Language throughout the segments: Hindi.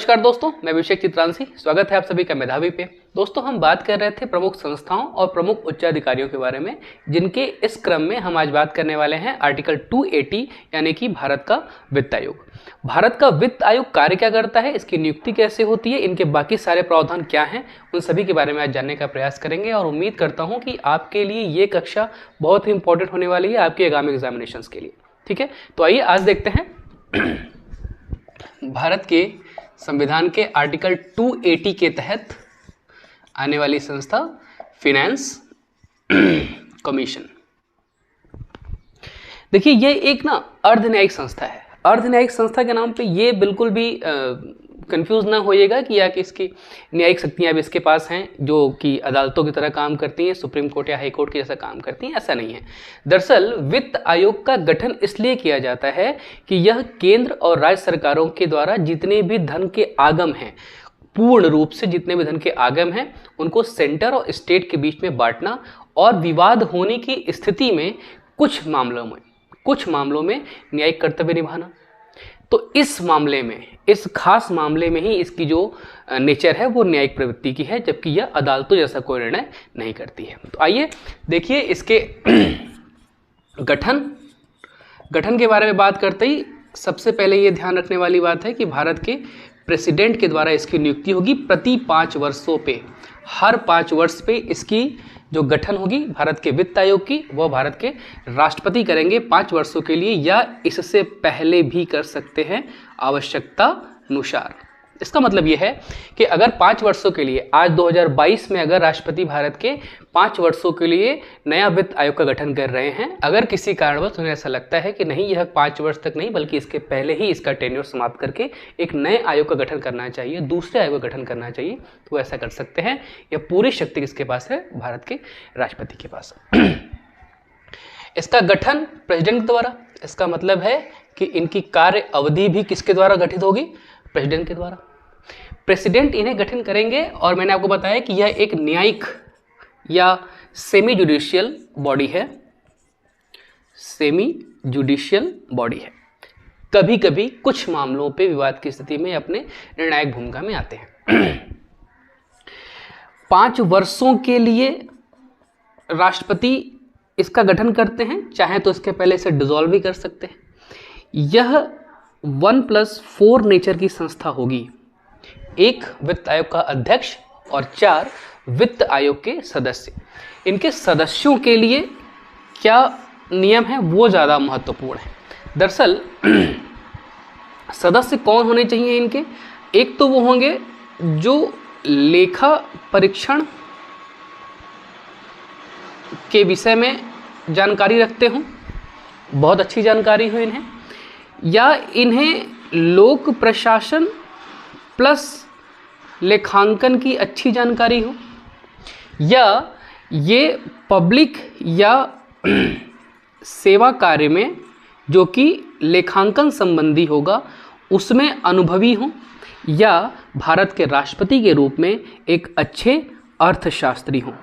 नमस्कार दोस्तों, मैं अभिषेक चित्रांशी। स्वागत है आप सभी का मेधावी पे। दोस्तों, हम बात कर रहे थे प्रमुख संस्थाओं और प्रमुख उच्चाधिकारियों के बारे में, जिनके इस क्रम में हम आज बात करने वाले हैं आर्टिकल 280 यानी कि भारत का वित्त आयोग। भारत का वित्त आयोग कार्य क्या करता है, इसकी नियुक्ति कैसे होती है, इनके बाकी सारे प्रावधान क्या हैं, उन सभी के बारे में आज जानने का प्रयास करेंगे। और उम्मीद करता हूँ कि आपके लिए ये कक्षा बहुत ही इंपॉर्टेंट होने वाली है आपके आगामी एग्जामिनेशंस के लिए। ठीक है, तो आइए आज देखते हैं भारत के संविधान के आर्टिकल 280 के तहत आने वाली संस्था फिनेंस कमीशन। देखिए, ये एक ना अर्ध न्यायिक संस्था है। अर्ध न्यायिक संस्था के नाम पे ये बिल्कुल भी कंफ्यूज ना होइएगा कि या कि इसकी न्यायिक शक्तियां भी इसके पास हैं जो कि अदालतों की तरह काम करती हैं, सुप्रीम कोर्ट या हाई कोर्ट के जैसा काम करती हैं, ऐसा नहीं है। दरअसल वित्त आयोग का गठन इसलिए किया जाता है कि यह केंद्र और राज्य सरकारों के द्वारा जितने भी धन के आगम हैं, पूर्ण रूप से जितने भी धन के आगम हैं, उनको सेंटर और स्टेट के बीच में बांटना और विवाद होने की स्थिति में कुछ मामलों में न्यायिक कर्तव्य निभाना। तो इस मामले में, इस खास मामले में ही इसकी जो नेचर है वो न्यायिक प्रवृत्ति की है, जबकि यह अदालतों जैसा कोई निर्णय नहीं करती है। तो आइए देखिए इसके गठन के बारे में बात करते ही सबसे पहले ये ध्यान रखने वाली बात है कि भारत के प्रेसिडेंट के द्वारा इसकी नियुक्ति होगी प्रति 5 वर्षों पे। हर 5 वर्ष पे इसकी जो गठन होगी भारत के वित्त आयोग की, वह भारत के राष्ट्रपति करेंगे 5 वर्षों के लिए, या इससे पहले भी कर सकते हैं आवश्यकता अनुसार। इसका मतलब यह है कि अगर 5 वर्षों के लिए, आज 2022 में अगर राष्ट्रपति भारत के 5 वर्षों के लिए नया वित्त आयोग का गठन कर रहे हैं, अगर किसी कारणवश उन्हें ऐसा लगता है कि नहीं, यह 5 वर्ष तक नहीं बल्कि इसके पहले ही इसका टेन्योर समाप्त करके एक नए आयोग का गठन करना चाहिए, दूसरे आयोग का गठन करना चाहिए, तो ऐसा कर सकते हैं। यह पूरी शक्ति किसके पास है? भारत के राष्ट्रपति के पास। इसका गठन प्रेसिडेंट के द्वारा। इसका मतलब है कि इनकी कार्य अवधि भी किसके द्वारा गठित होगी? प्रेसिडेंट के द्वारा। प्रेसिडेंट इन्हें गठन करेंगे और मैंने आपको बताया कि यह एक न्यायिक या सेमी जुडिशियल बॉडी है। सेमी जुडिशियल बॉडी है। कभी कभी कुछ मामलों पे विवाद की स्थिति में अपने निर्णायक भूमिका में आते हैं। 5 वर्षों के लिए राष्ट्रपति इसका गठन करते हैं, चाहे तो इसके पहले इसे डिसॉल्व भी कर सकते हैं। यह 1+4 नेचर की संस्था होगी। 1 वित्त आयोग का अध्यक्ष और 4 वित्त आयोग के सदस्य। इनके सदस्यों के लिए क्या नियम है वो ज़्यादा महत्वपूर्ण है। दरअसल सदस्य कौन होने चाहिए इनके? एक तो वो होंगे जो लेखा परीक्षण के विषय में जानकारी रखते हों, बहुत अच्छी जानकारी हो इन्हें, या इन्हें लोक प्रशासन प्लस लेखांकन की अच्छी जानकारी हो, या ये पब्लिक या सेवा कार्य में जो कि लेखांकन संबंधी होगा उसमें अनुभवी हो, या भारत के राष्ट्रपति के रूप में एक अच्छे अर्थशास्त्री हो।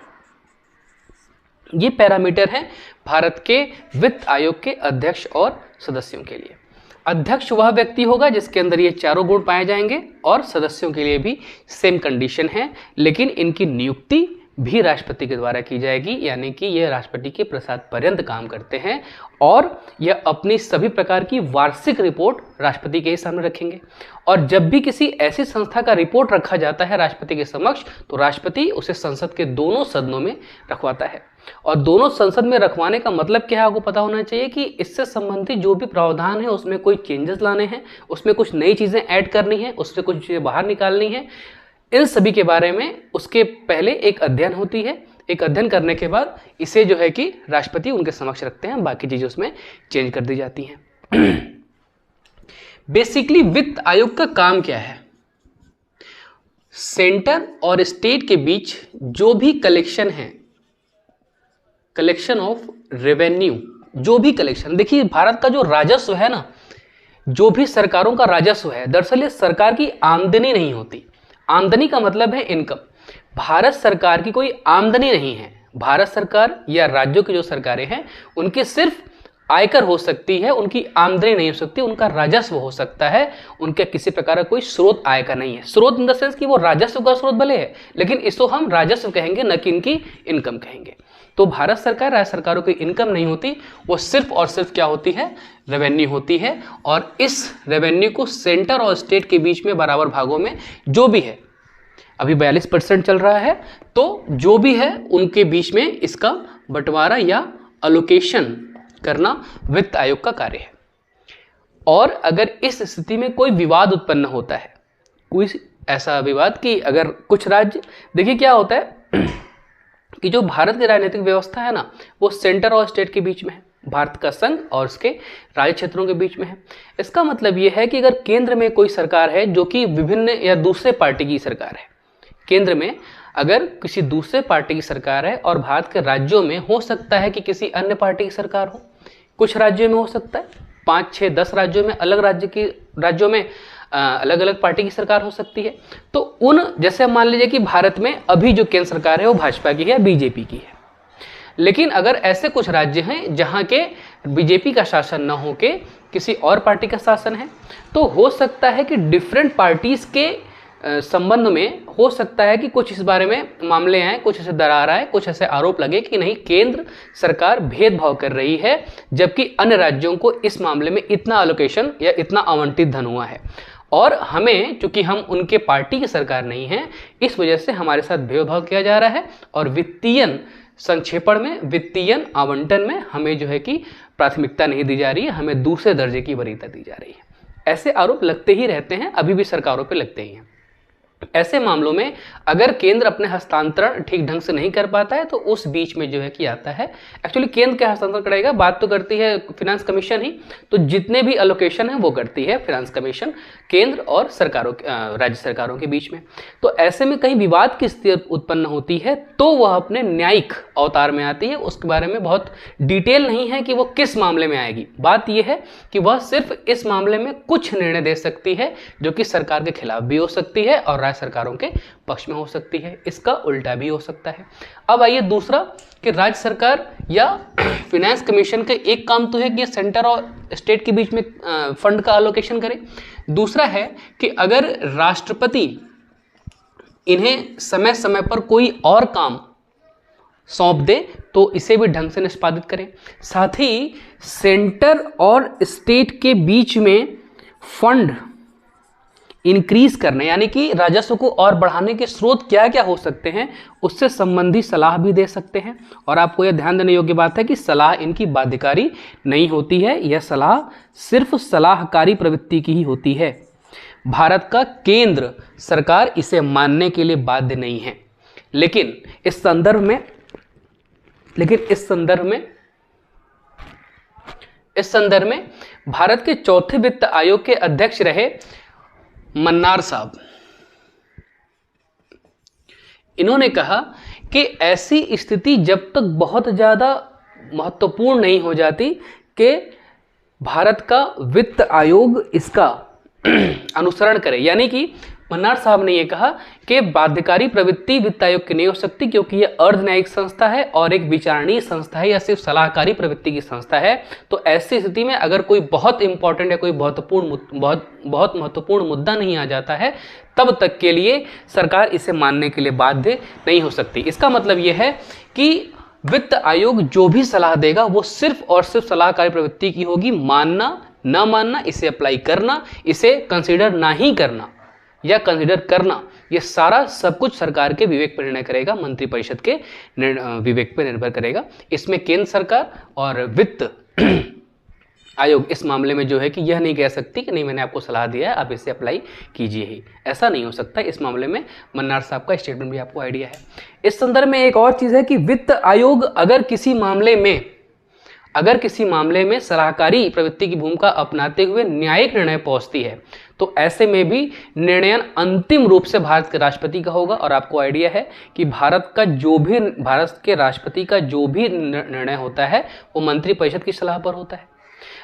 ये पैरामीटर है भारत के वित्त आयोग के अध्यक्ष और सदस्यों के लिए। अध्यक्ष वह व्यक्ति होगा जिसके अंदर ये चारों गुण पाए जाएंगे, और सदस्यों के लिए भी सेम कंडीशन है, लेकिन इनकी नियुक्ति भी राष्ट्रपति के द्वारा की जाएगी, यानी कि यह राष्ट्रपति के प्रसाद पर्यंत काम करते हैं और यह अपनी सभी प्रकार की वार्षिक रिपोर्ट राष्ट्रपति के ही सामने रखेंगे। और जब भी किसी ऐसी संस्था का रिपोर्ट रखा जाता है राष्ट्रपति के समक्ष, तो राष्ट्रपति उसे संसद के दोनों सदनों में रखवाता है। और दोनों संसद में रखवाने का मतलब क्या है आपको पता होना चाहिए कि इससे संबंधित जो भी प्रावधान है उसमें कोई चेंजेस लाने हैं, उसमें कुछ नई चीज़ें ऐड करनी है, उससे कुछ चीज़ें बाहर निकालनी है, इन सभी के बारे में उसके पहले एक अध्ययन होती है। एक अध्ययन करने के बाद इसे जो है कि राष्ट्रपति उनके समक्ष रखते हैं, बाकी चीज़ें उसमें चेंज कर दी जाती हैं। बेसिकली वित्त आयोग का काम क्या है? सेंटर और स्टेट के बीच जो भी कलेक्शन है, कलेक्शन ऑफ रेवेन्यू, जो भी कलेक्शन, देखिए भारत का जो राजस्व है ना, जो भी सरकारों का राजस्व है, दरअसल ये सरकार की आमदनी नहीं होती। आमदनी का मतलब है इनकम। भारत सरकार की कोई आमदनी नहीं है। भारत सरकार या राज्यों की जो सरकारें हैं उनकी सिर्फ आयकर हो सकती है, उनकी आमदनी नहीं हो सकती, उनका राजस्व हो सकता है, उनके किसी प्रकार का कोई स्रोत आय का नहीं है। स्रोत इन द सेंस कि वो राजस्व का स्रोत भले है, लेकिन इसको हम राजस्व कहेंगे, न कि इनकी इनकम कहेंगे। तो भारत सरकार, राज्य सरकारों की इनकम नहीं होती, वो सिर्फ और सिर्फ क्या होती है, रेवेन्यू होती है। और इस रेवेन्यू को सेंटर और स्टेट के बीच में बराबर भागों में जो भी है, अभी 42% चल रहा है, तो जो भी है उनके बीच में इसका बंटवारा या अलोकेशन करना वित्त आयोग का कार्य है। और अगर इस स्थिति में कोई विवाद उत्पन्न होता है, कोई ऐसा विवाद कि अगर कुछ राज्य, देखिए क्या होता है कि जो भारत की राजनीतिक व्यवस्था है ना, वो सेंटर और स्टेट के बीच में है, भारत का संघ और उसके राज्य क्षेत्रों के बीच में है। इसका मतलब ये है कि अगर केंद्र में कोई सरकार है जो कि विभिन्न या दूसरे पार्टी की सरकार है, केंद्र में अगर किसी दूसरे पार्टी की सरकार है और भारत के राज्यों में हो सकता है कि किसी अन्य पार्टी की सरकार हो, कुछ राज्यों में हो सकता है, 5, 6, 10 राज्यों में राज्यों में अलग अलग पार्टी की सरकार हो सकती है। तो उन, जैसे मान लीजिए कि भारत में अभी जो केंद्र सरकार है वो भाजपा की है, बीजेपी की है, लेकिन अगर ऐसे कुछ राज्य हैं जहां के बीजेपी का शासन न हो के किसी और पार्टी का शासन है, तो हो सकता है कि डिफरेंट पार्टीज के संबंध में हो सकता है कि कुछ इस बारे में मामले आए, कुछ ऐसे दरार आए, कुछ ऐसे आरोप लगे कि नहीं, केंद्र सरकार भेदभाव कर रही है, जबकि अन्य राज्यों को इस मामले में इतना अलोकेशन या इतना आवंटित धन हुआ है, और हमें, चूंकि हम उनके पार्टी की सरकार नहीं है, इस वजह से हमारे साथ भेदभाव किया जा रहा है और वित्तीय संक्षेपण में, वित्तीय आवंटन में हमें जो है कि प्राथमिकता नहीं दी जा रही है, हमें दूसरे दर्जे की वरीयता दी जा रही है। ऐसे आरोप लगते ही रहते हैं, अभी भी सरकारों पे लगते ही हैं। ऐसे मामलों में अगर केंद्र अपने हस्तांतरण ठीक ढंग से नहीं कर पाता है, तो उस बीच में जो है कि आता है, एक्चुअली केंद्र क्या हस्तांतरण करेगा, बात तो करती है फिनेंस कमीशन ही, तो जितने भी अलोकेशन है वो करती है फिनेंस कमीशन, केंद्र और सरकारों, राज्य सरकारों के बीच में। तो ऐसे में कहीं विवाद की स्थिति उत्पन्न होती है तो वह अपने न्यायिक अवतार में आती है। उसके बारे में बहुत डिटेल नहीं है कि वो किस मामले में आएगी, बात यह है कि वह सिर्फ इस मामले में कुछ निर्णय दे सकती है जो कि सरकार के खिलाफ भी हो सकती है और सरकारों के पक्ष में हो सकती है, इसका उल्टा भी हो सकता है। अब आइए दूसरा, कि राज्य सरकार या फिनेंस कमीशन का एक काम तो है कि सेंटर और स्टेट के बीच में फंड का अलोकेशन करे, दूसरा है कि अगर राष्ट्रपति इन्हें समय समय पर कोई और काम सौंप दे तो इसे भी ढंग से निष्पादित करें। साथ ही सेंटर और स्टेट के बीच में फंड इंक्रीज करने, यानी कि राजस्व को और बढ़ाने के स्रोत क्या क्या हो सकते हैं, उससे संबंधी सलाह भी दे सकते हैं। और आपको यह ध्यान देने योग्य बात है कि सलाह इनकी बाध्यकारी नहीं होती है, यह सलाह सिर्फ सलाहकारी प्रवृत्ति की ही होती है। भारत का केंद्र सरकार इसे मानने के लिए बाध्य नहीं है। लेकिन इस संदर्भ में भारत के चौथे वित्त आयोग के अध्यक्ष रहे मन्नार साहब, इन्होंने कहा कि ऐसी स्थिति जब तक बहुत ज़्यादा महत्वपूर्ण नहीं हो जाती कि भारत का वित्त आयोग इसका अनुसरण करे, यानी कि मन्नार साहब ने यह कहा कि बाध्यकारी प्रवृत्ति वित्त आयोग की नहीं हो सकती, क्योंकि यह अर्धन्यायिक संस्था है और एक विचारणीय संस्था है या सिर्फ सलाहकारी प्रवृत्ति की संस्था है। तो ऐसी स्थिति में अगर कोई बहुत इंपॉर्टेंट या कोई बहुत महत्वपूर्ण मुद्दा नहीं आ जाता है, तब तक के लिए सरकार इसे मानने के लिए बाध्य नहीं हो सकती। इसका मतलब यह है कि वित्त आयोग जो भी सलाह देगा वो सिर्फ और सिर्फ सलाहकारी प्रवृत्ति की होगी। मानना, ना मानना, इसे अप्लाई करना, इसे कंसिडर ना ही करना या कंसिडर करना, ये सारा सब कुछ सरकार के विवेक पर निर्णय करेगा, मंत्रिपरिषद के विवेक पर निर्भर करेगा। इसमें केंद्र सरकार और वित्त आयोग इस मामले में जो है कि यह नहीं कह सकती कि नहीं, मैंने आपको सलाह दिया है, आप इसे अप्लाई कीजिए ही, ऐसा नहीं हो सकता। इस मामले में मन्नार साहब का स्टेटमेंट भी आपको आइडिया है। इस संदर्भ में एक और चीज़ है कि वित्त आयोग अगर किसी मामले में सलाहकारी प्रवृत्ति की भूमिका अपनाते हुए न्यायिक निर्णय पहुंचती है, तो ऐसे में भी निर्णय अंतिम रूप से भारत के राष्ट्रपति का होगा। और आपको आइडिया है कि भारत के राष्ट्रपति का जो भी निर्णय होता है वो मंत्रिपरिषद की सलाह पर होता है।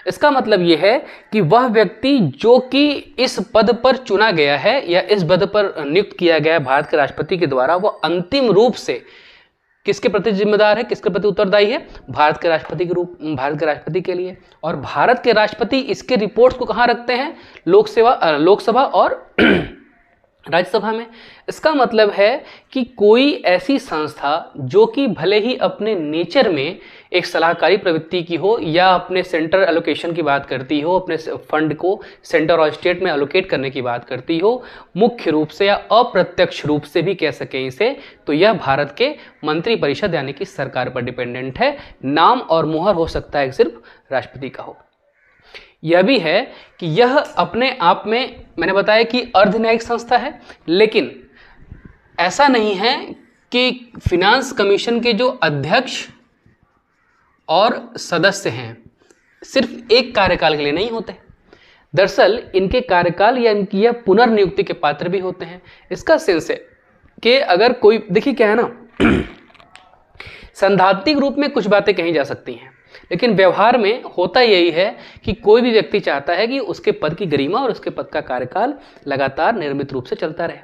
इसका मतलब यह है कि वह व्यक्ति जो कि इस पद पर चुना गया है या इस पद पर नियुक्त किया गया है भारत के राष्ट्रपति के द्वारा, वो अंतिम रूप से किसके प्रति जिम्मेदार है, किसके प्रति उत्तरदायी है? भारत के राष्ट्रपति के भारत के राष्ट्रपति के लिए। और भारत के राष्ट्रपति इसके रिपोर्ट्स को कहाँ रखते हैं? लोकसभा और राज्यसभा में। इसका मतलब है कि कोई ऐसी संस्था जो कि भले ही अपने नेचर में एक सलाहकारी प्रवृत्ति की हो या अपने सेंटर एलोकेशन की बात करती हो, अपने फंड को सेंटर और स्टेट में एलोकेट करने की बात करती हो, मुख्य रूप से या अप्रत्यक्ष रूप से भी कह सकें इसे, तो यह भारत के मंत्रिपरिषद यानी कि सरकार पर डिपेंडेंट है। नाम और मुहर हो सकता है सिर्फ राष्ट्रपति का हो। यह भी है कि यह अपने आप में, मैंने बताया कि अर्धन्यायिक संस्था है, लेकिन ऐसा नहीं है कि फिनांस कमीशन के जो अध्यक्ष और सदस्य हैं सिर्फ एक कार्यकाल के लिए नहीं होते। दरअसल इनके कार्यकाल या इनकी यह पुनर्नियुक्ति के पात्र भी होते हैं। इसका सेंस है कि अगर कोई, देखिए क्या है ना, सैद्धांतिक रूप में कुछ बातें कही जा सकती हैं, लेकिन व्यवहार में होता यही है कि कोई भी व्यक्ति चाहता है कि उसके पद की गरिमा और उसके पद का कार्यकाल लगातार नियमित रूप से चलता रहे।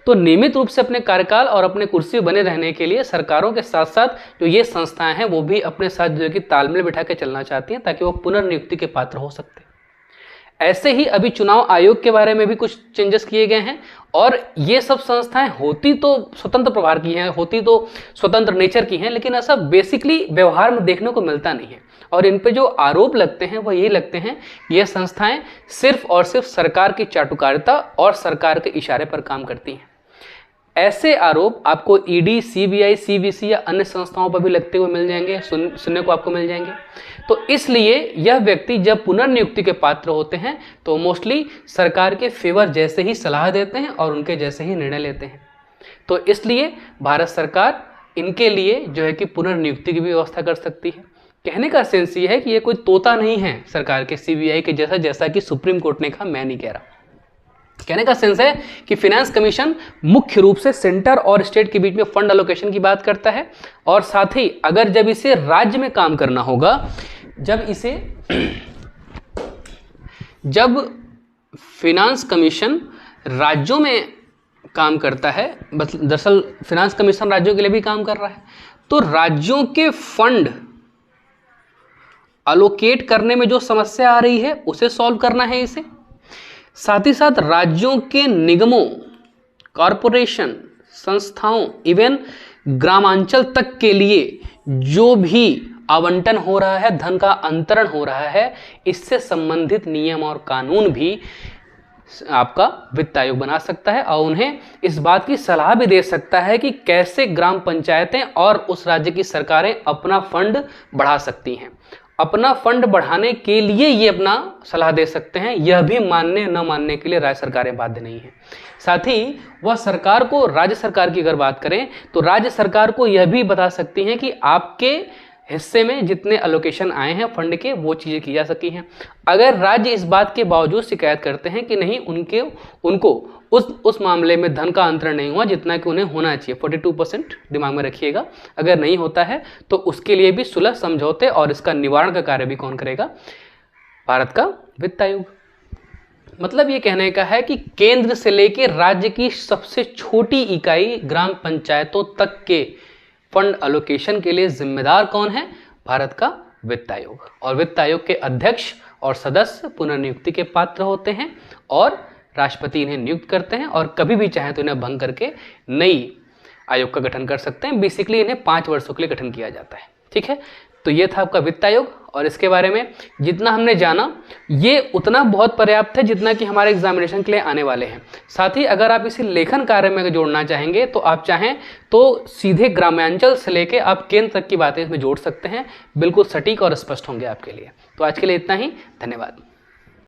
तो नियमित रूप से अपने कार्यकाल और अपने कुर्सी बने रहने के लिए सरकारों के साथ साथ जो ये संस्थाएं हैं वो भी अपने साथ जो कि तालमेल बिठा के चलना चाहती हैं ताकि वो पुनर्नियुक्ति के पात्र हो सकते हैं। ऐसे ही अभी चुनाव आयोग के बारे में भी कुछ चेंजेस किए गए हैं और ये सब संस्थाएं होती तो स्वतंत्र प्रभार की हैं, होती तो स्वतंत्र नेचर की हैं, लेकिन ऐसा बेसिकली व्यवहार में देखने को मिलता नहीं है। और इन पे जो आरोप लगते हैं वह ये लगते हैं कि ये संस्थाएं सिर्फ और सिर्फ सरकार की चाटुकारिता और सरकार के इशारे पर काम करती हैं। ऐसे आरोप आपको ईडी, सीबीआई, सीवीसी या अन्य संस्थाओं पर भी लगते हुए मिल जाएंगे, सुनने को आपको मिल जाएंगे। तो इसलिए यह व्यक्ति जब पुनर्नियुक्ति के पात्र होते हैं तो मोस्टली सरकार के फेवर जैसे ही सलाह देते हैं और उनके जैसे ही निर्णय लेते हैं। तो इसलिए भारत सरकार इनके लिए जो है कि पुनर्नियुक्ति की भी व्यवस्था कर सकती है। कहने का सेंस ये है कि ये कोई तोता नहीं है सरकार के सीबीआई के जैसा, जैसा कि सुप्रीम कोर्ट ने कहा, मैं नहीं कह रहा। कहने का सेंस है कि फिनेंस कमीशन मुख्य रूप से सेंटर और स्टेट के बीच में फंड एलोकेशन की बात करता है और साथ ही अगर जब इसे राज्य में काम करना होगा, जब फिनेंस कमीशन राज्यों में काम करता है, दरअसल फिनेंस कमीशन राज्यों के लिए भी काम कर रहा है, तो राज्यों के फंड अलोकेट करने में जो समस्या आ रही है उसे सॉल्व करना है इसे। साथ ही साथ राज्यों के निगमों, कॉरपोरेशन, संस्थाओं, इवन ग्रामांचल तक के लिए जो भी आवंटन हो रहा है, धन का अंतरण हो रहा है, इससे संबंधित नियम और कानून भी आपका वित्त आयोग बना सकता है और उन्हें इस बात की सलाह भी दे सकता है कि कैसे ग्राम पंचायतें और उस राज्य की सरकारें अपना फंड बढ़ा सकती हैं। अपना फंड बढ़ाने के लिए ये अपना सलाह दे सकते हैं, यह भी मानने न मानने के लिए राज्य सरकारें बाध्य नहीं हैं। साथ ही वह सरकार को, राज्य सरकार की अगर बात करें तो राज्य सरकार को यह भी बता सकती हैं कि आपके हिस्से में जितने एलोकेशन आए हैं फंड के वो चीज़ें की जा सकी हैं। अगर राज्य इस बात के बावजूद शिकायत करते हैं कि नहीं उनको उस मामले में धन का अंतरण नहीं हुआ जितना कि उन्हें होना चाहिए, 42% दिमाग में रखिएगा, अगर नहीं होता है तो उसके लिए भी सुलह समझौते और इसका निवारण का कार्य भी कौन करेगा? भारत का वित्त आयोग। मतलब ये कहने का है कि केंद्र से लेकर राज्य की सबसे छोटी इकाई ग्राम पंचायतों तक के फंड एलोकेशन के लिए जिम्मेदार कौन है? भारत का वित्त आयोग। और वित्त आयोग के अध्यक्ष और सदस्य पुनर्नियुक्ति के पात्र होते हैं और राष्ट्रपति इन्हें नियुक्त करते हैं और कभी भी चाहे तो इन्हें भंग करके नई आयोग का गठन कर सकते हैं। बेसिकली इन्हें 5 वर्षों के लिए गठन किया जाता है। ठीक है, तो ये था आपका वित्त आयोग और इसके बारे में जितना हमने जाना ये उतना बहुत पर्याप्त है जितना कि हमारे एग्जामिनेशन के लिए आने वाले हैं। साथ ही अगर आप इसे लेखन कार्य में जोड़ना चाहेंगे तो आप चाहें तो सीधे ग्रामांचल से लेके आप केंद्र तक की बातें इसमें जोड़ सकते हैं, बिल्कुल सटीक और स्पष्ट होंगे आपके लिए। तो आज के लिए इतना ही, धन्यवाद।